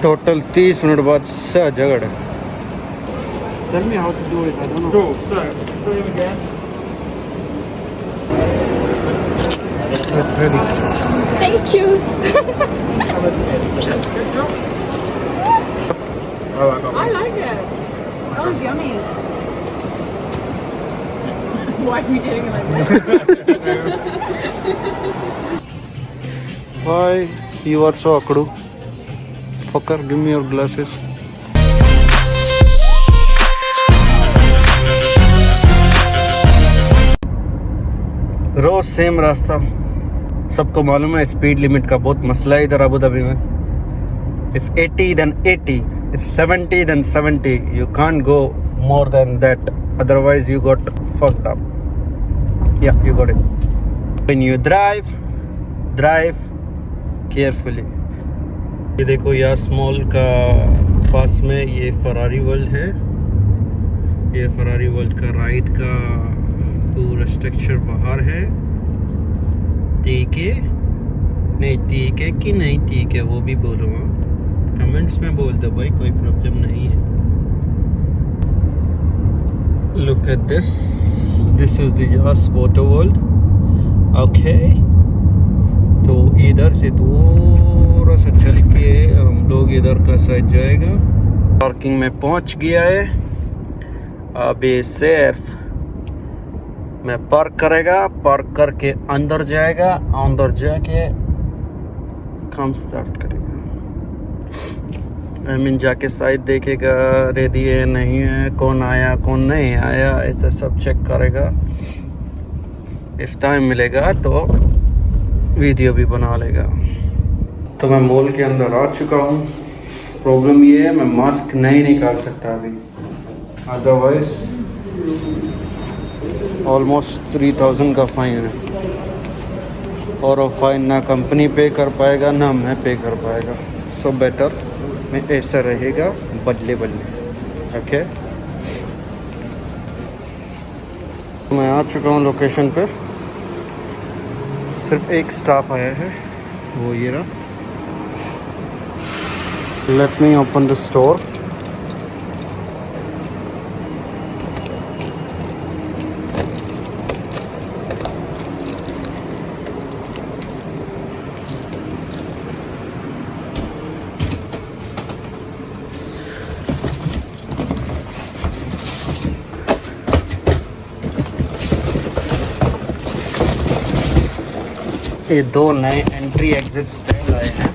Total 30 minute बाद सा झगड़ Tell me how to do it. I don't know. Cool. So, put him again. It's ready. Thank you. I like it. That was yummy. Why are you doing it like this? Why you are so akdu? Fucker, give me your glasses. रोज same रास्ता, सबको मालूम है speed limit का बहुत मसला है इधर अबू धाबी में. If 80 then 80, if 70 then 70, you can't go more than that, otherwise you got fucked up. Yeah, you got it. When you drive carefully. ये देखो यास मॉल का पास में ये फरारी वर्ल्ड है. ये फरारी वर्ल्ड का राइड का पूरा स्ट्रक्चर बाहर है. ठीक है नहीं ठीक है कि नहीं ठीक है वो भी बोलो, कमेंट्स में बोल दो भाई, कोई प्रॉब्लम नहीं है. Look at this is the Yas water world. Okay, तो इधर से थोड़ा सा चल के हम लोग इधर का साइड जाएगा. पार्किंग में पहुंच गया है. अभी सिर्फ मैं पार्क करेगा, पार्क करके अंदर जाएगा, अंदर जाके काम स्टार्ट करेगा. आई मीन जाके साइड देखेगा रेडी है नहीं है, कौन आया कौन नहीं आया, ऐसा सब चेक करेगा. इफ टाइम मिलेगा तो वीडियो भी बना लेगा. तो मैं मॉल के अंदर आ चुका हूँ. प्रॉब्लम ये है मैं मास्क नहीं निकाल सकता अभी, अदरवाइज ऑलमोस्ट 3000 का फाइन है. और वो फाइन ना कंपनी पे कर पाएगा ना मैं पे कर पाएगा. सो बेटर मैं ऐसा रहेगा बदले. ओके, मैं आ चुका हूँ लोकेशन पे. सिर्फ एक स्टाफ आया है, वो ये रहा. Let me open the store. ये दो नए एंट्री एग्जिट स्टैंड आए हैं.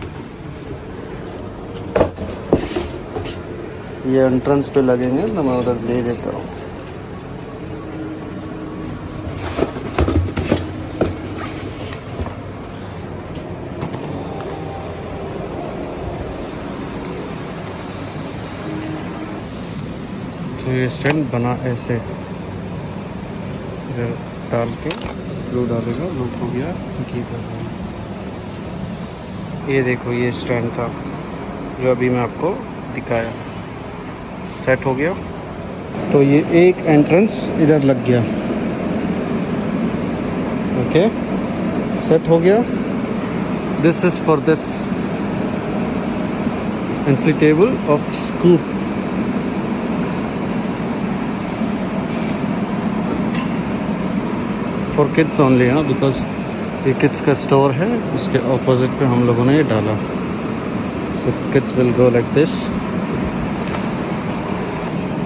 ये एंट्रेंस पे लगेंगे तो मैं उधर दे देता हूँ. तो ये स्टैंड बना ऐसे, इधर डाल के स्क्रू डालेगा, लूप हो गया. ये देखो ये स्टैंड था जो अभी मैं आपको दिखाया, सेट हो गया. तो ये एक एंट्रेंस इधर लग गया. ओके, सेट हो गया. This is for this entry table of scoop. For kids only, हाँ, बिकॉज ये किड्स का स्टोर है. उसके ऑपोजिट पे हम लोगों ने ये डाला. So kids will go like this.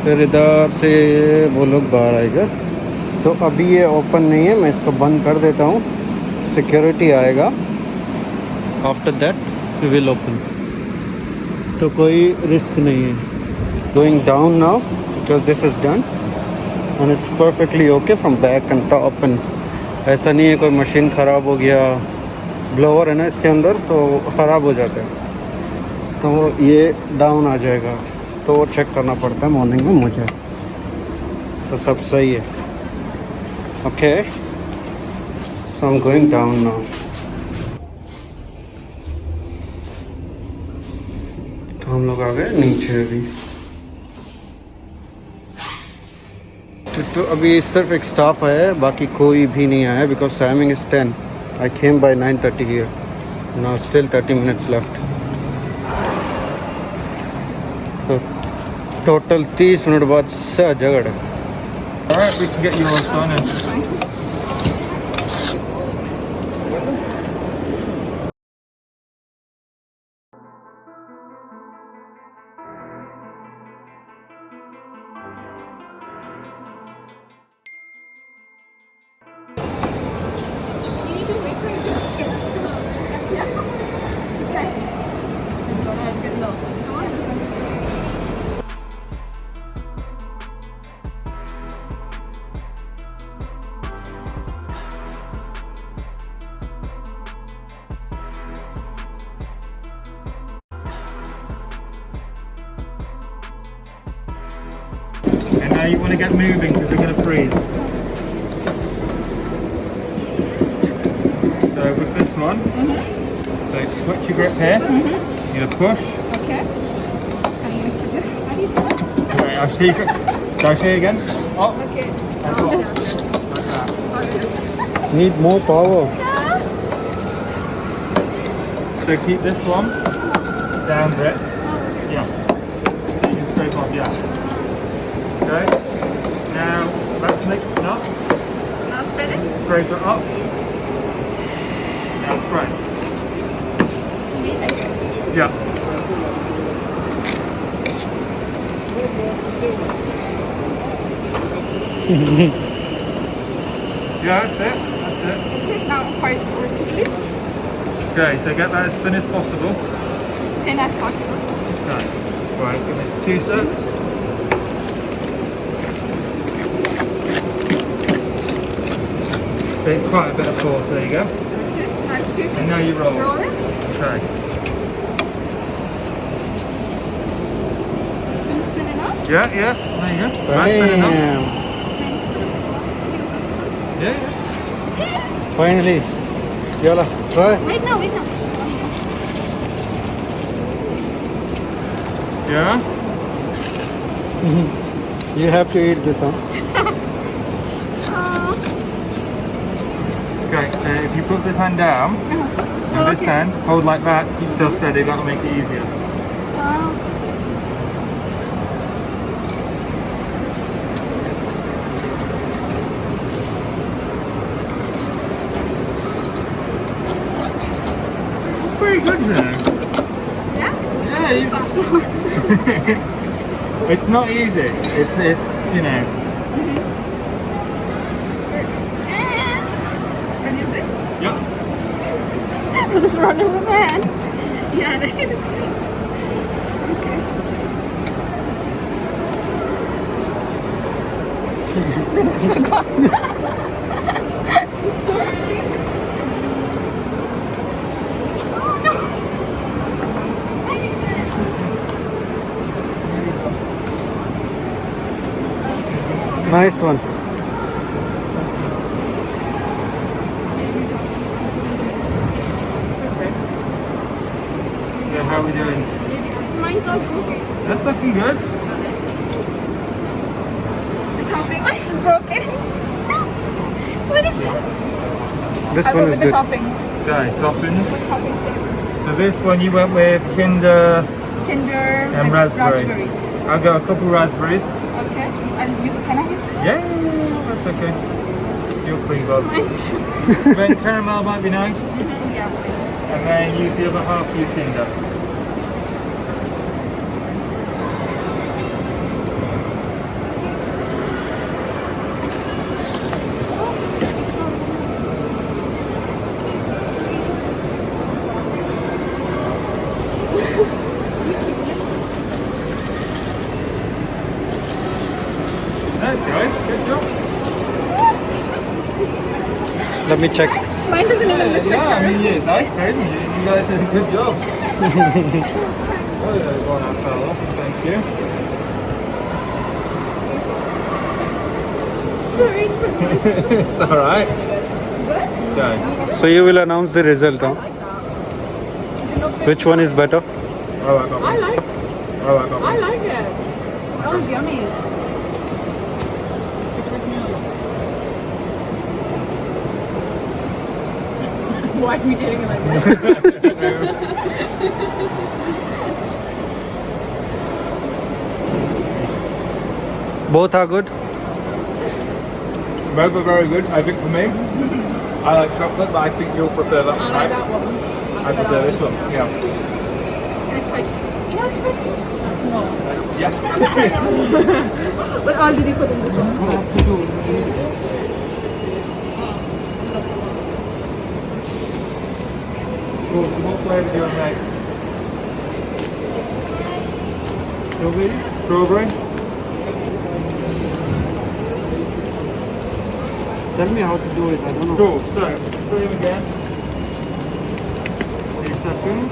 फिर इधर से वो लोग बाहर आएगा. तो अभी ये ओपन नहीं है, मैं इसको बंद कर देता हूँ. सिक्योरिटी आएगा, after that we will open. तो कोई रिस्क नहीं है. Going down now because this is done and it's perfectly okay from back and top. And ऐसा नहीं है कोई मशीन ख़राब हो गया. ब्लोअर है ना इसके अंदर, तो ख़राब हो जाता है, तो ये डाउन आ जाएगा. तो वो चेक करना पड़ता है मॉर्निंग में मुझे. तो सब सही है. Okay, so I am going down now. तो हम लोग आ गए नीचे अभी. तो अभी सिर्फ एक स्टाफ है, बाकी कोई भी नहीं आया because timing is 10. I came by 9:30 here. Now still 30 minutes left. तो टोटल 30 मिनट बाद जगड़ है। Alright, we can get yours done. You need to wait for it to get yeah. Okay. Gonna have good luck. And now you want to get moving because they're going to freeze. So with this one, so switch your grip here. You're going to push. Okay. And you just how do you do it? Right, I'll show you. Shall I show you again? Up. Okay. And up. Like that. Need more power. So keep this one down grip. Yeah. You can scrape off, yeah. Okay. Now let's mix it up. Now spread it. Scrape it up. Now spread. Yeah. Yeah, that's it. That's it. Now quite vertically. Okay, so get that as thin as possible. Thin as possible. Okay. Right, give it 2 seconds. Take quite a bit of force, there you go. Okay. That's good. And now you roll. Roll it. Okay. Is this thin enough? Yeah, yeah, there you go. That's thin enough. Damn. Yeah, yeah. Finally. Yalla, try. Wait now, wait now. Yeah? You have to eat this one. Okay, so if you put this hand down, and this hand, hold like that to keep yourself steady, that'll make it easier. Pretty good, isn't it? Yeah? Yeah, it's not easy. It's you know. And is this? Yep. I'll just run it with my hand. Yeah, right. It's so big. Oh no. Nice one. So how are we doing? Mine's all broken. That's looking good. The topping is broken. What is it? This I one went is with the good. toppings. Okay, toppings. What toppings should So this one you went with Kinder Kinder and raspberry. I'll go a couple raspberries. Okay. I'll use, can I use that? Yeah, that's okay. You're free, Bob. Then caramel might be nice. Yeah. And then use the other half for your Kinder. That's good. Good job. Let me check. Mine doesn't even look Yeah, like I that. mean, it's ice cream. You guys did a good job. Oh, there's one that fell off. Thank you. Sorry for this. It's alright. Good? Okay. So you will announce the result, huh? Is it no space? Which one is better? Alright, got I one. like Alright, got one. I like it. That was yummy. Why are we doing it like this? Both are good. Both are very good. I think for me, I like chocolate, but I think you'll prefer that I one. like right? that one. I prefer this one. Yeah. Can I try? Yes, that's more. Yeah. What all did you put in this one? What I have to do? Cool. So what flavour do you want to make? Strawberry. Strawberry. Tell me how to do it. I don't know. Cool. So cream again. 2 seconds.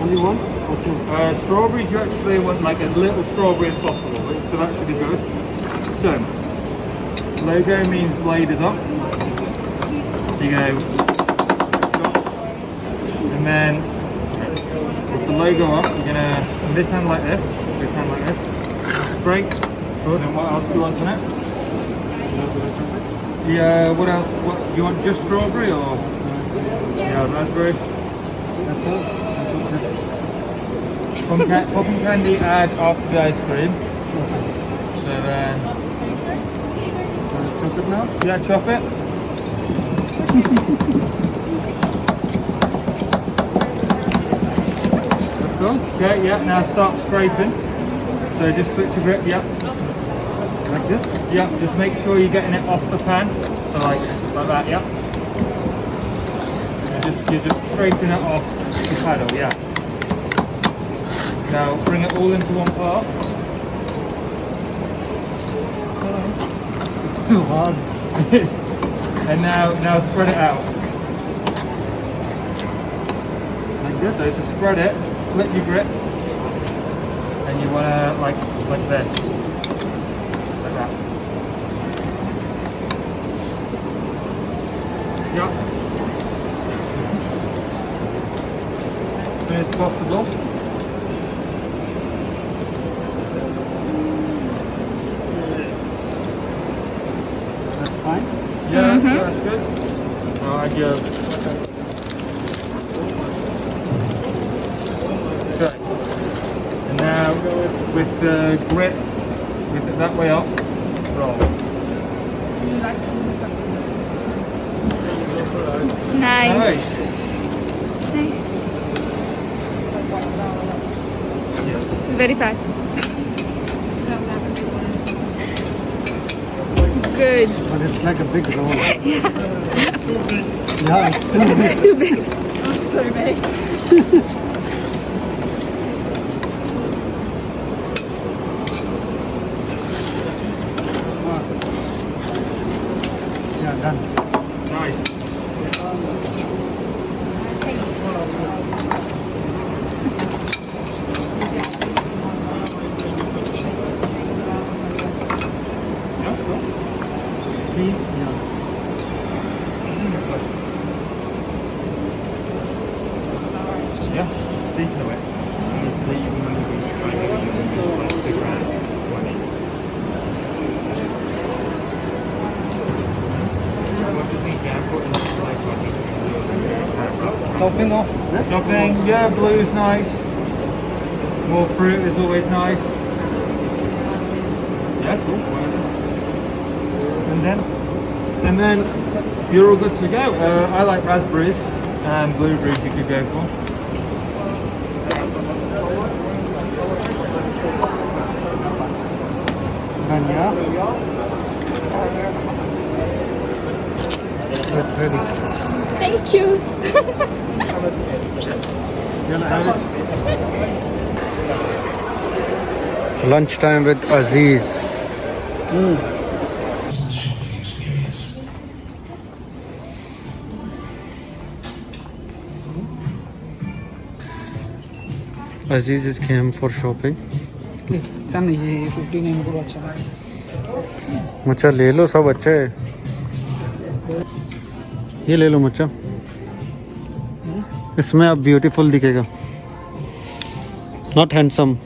Only one or two? Strawberries, you actually want like as little strawberry as possible, so that should be good. So, logo means blade is up. So you go, and then with the logo up, you're gonna, this hand like this, spray. Good. And what else do you want on it? Yeah, what else? What, do you want just strawberry or? Yeah, raspberry. That's all. I put this. Popping candy add after the ice cream. Okay. So then, Chop it now? yeah, chop it. That's all? Okay, yeah, now start scraping. So just switch your grip, yeah. Like this? Yeah, just make sure you're getting it off the pan. So like that, yeah. You're just scraping it off the paddle, yeah. Now bring it all into one part. It's too hard. And now spread it out. Like this? So to spread it, flip your grip, and you wanna like this, like that. Yeah. As soon as possible. That's fine? Yeah, that's good. I'll add your... Okay. And now, with the grip, with it that way up, roll. Nice. Nice. Yeah. Very fat. Good. But it's like a big roll. Yeah, it's too big. Too big. Oh, so big. Yeah, done. Nice. Yeah, cool. Please? Yeah. Yeah, speaking of it, obviously you can only be trying to use like the grand 20. What do you think I'm putting like Topping off this? Topping, yeah, blue's nice. More fruit is always nice. Yeah, cool. And then you're all good to go. I like raspberries and blueberries you could go for. Done, yeah? It's ready. Thank you. You wanna have it? Lunchtime with Aziz. Aziz is came for shopping. अच्छा नहीं ये 59 को अच्छा है मच्छा ले लो, सब अच्छा है। ये ले लो मच्छा, इसमें आप ब्यूटीफुल दिखेगा, not handsome.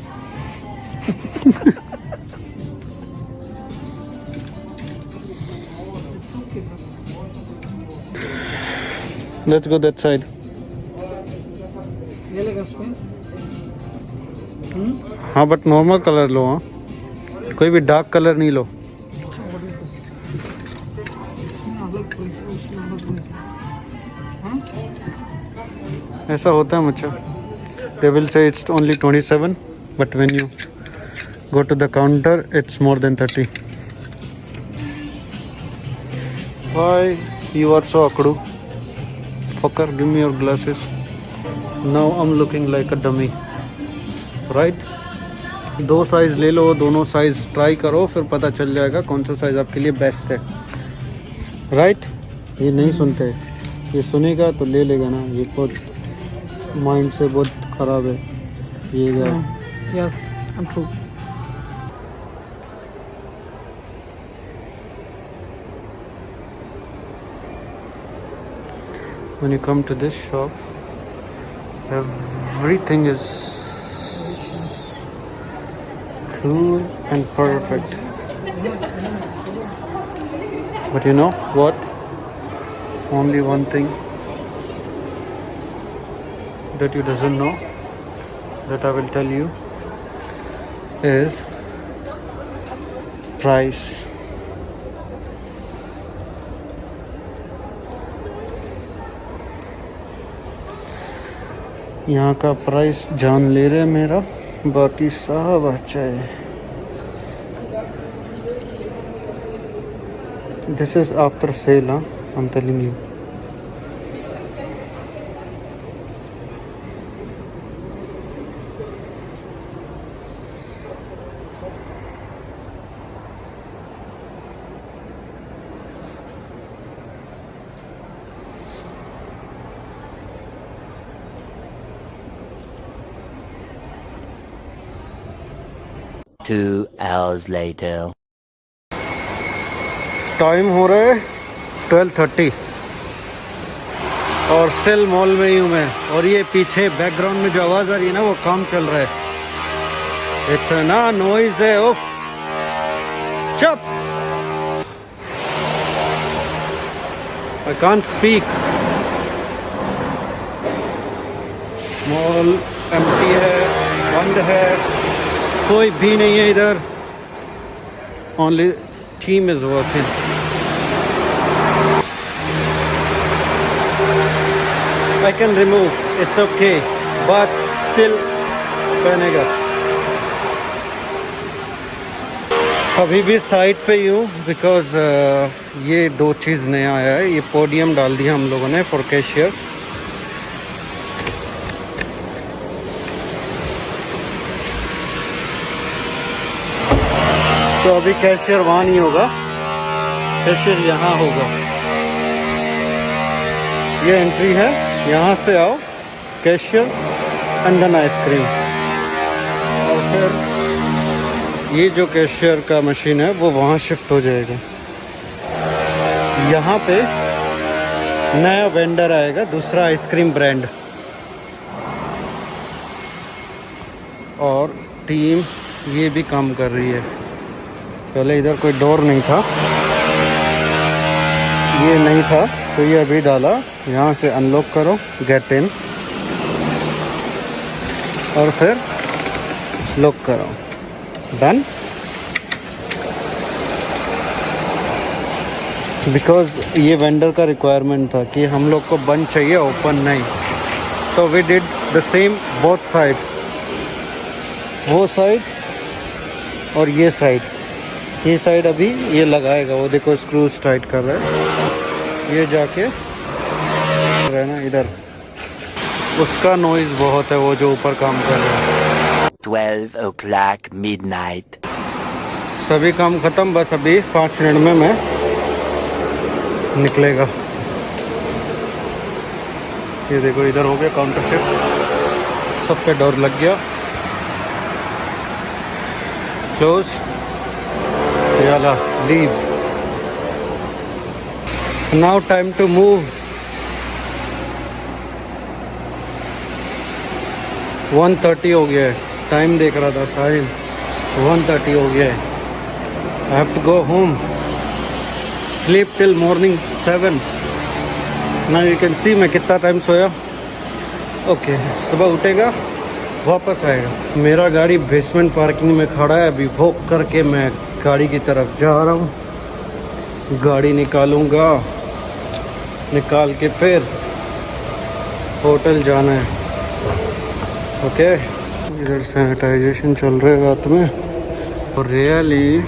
Let's go that side. ये लेगा उसमें हाँ बट नॉर्मल कलर लो। हाँ कोई भी डार्क कलर नहीं लो. अच्छा, what is this? इसमें अलग प्राइस है, उसमें अलग प्राइस है. हाँ? ऐसा होता है मुझे. They will say it's only 27, but when you go to the counter, it's more than 30. Why you are so akdu? Fucker, give me your glasses. Now I'm looking like a dummy, right? 2 size ले लो, दोनों size try करो, फिर पता चल जाएगा कौन सा size आपके लिए बेस्ट है, राइट? ये नहीं सुनते, ये सुनेगा तो ले लेगा ना. ये बहुत माइंड से बहुत ख़राब है ये क्या. Yeah, I'm true. When you come to this shop, everything is cool and perfect. But you know what? Only one thing that you doesn't know, that I will tell you, is price. यहाँ का price जान ले रहे मेरा, बाकी सब अच्छा है. This is after sale, huh? I'm telling you. Two hours later. Time हो रहा है 12:30 और स्टिल मॉल में ही हूँ मैं. और ये पीछे बैकग्राउंड में जो आवाज़ आ रही है ना, वो काम चल रहा है. इतना नॉइज है, उफ. चुप. I can't speak. Mall empty है, बंद है, कोई भी नहीं है इधर. Only team is working. I can remove, it's okay, but still पहनेगा. अभी भी साइड पे ही हूँ बिकॉज ये 2 चीज़ नया आया है. ये पोडियम डाल दिया हम लोगों ने फॉर कैशियर. तो अभी कैशियर वहाँ नहीं होगा, कैशियर यहाँ होगा. ये एंट्री है, यहाँ से आओ, कैशियर एंड देन आइसक्रीम. और फिर ये जो कैशियर का मशीन है वो वहाँ शिफ्ट हो जाएगा. यहाँ पे नया वेंडर आएगा, दूसरा आइसक्रीम ब्रांड. और टीम ये भी काम कर रही है. पहले इधर कोई डोर नहीं था, ये नहीं था, तो ये अभी डाला. यहाँ से अनलॉक करो, गेट इन, और फिर लॉक करो. डन. बिकॉज ये वेंडर का रिक्वायरमेंट था कि हम लोग को बंद चाहिए, ओपन नहीं. तो we did the same both side, वो साइड और ये साइड. ये साइड अभी ये लगाएगा, वो देखो स्क्रूज टाइट कर रहा है. ये जाके रहना इधर. उसका नॉइज़ बहुत है, वो जो ऊपर काम कर रहा है. 12 o'clock midnight. सभी काम ख़त्म, बस अभी 5 मिनट में मैं निकलेगा. ये देखो इधर हो गया काउंटर शिफ्ट, सब पे डोर लग गया. Close. Yalla, leave. Now time to move. 1:30 हो गया है. टाइम देख रहा था, टाइम 1:30 हो गया है. I have to go home. Sleep till morning 7. Now you can see मैं कितना टाइम सोया. ओके, सुबह उठेगा वापस आएगा। मेरा गाड़ी बेसमेंट पार्किंग में खड़ा है, अभी वॉक करके मैं गाड़ी की तरफ जा रहा हूँ। गाड़ी निकालूंगा, निकाल के फिर होटल जाना है। ओके, इधर सैनिटाइजेशन चल रहा है रात में। और रियली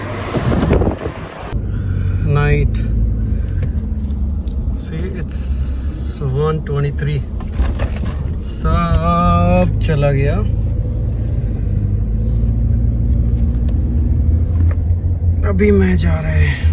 नाइट सी इट्स 1:23 सब चला गया। अभी मैं जा रहे हैं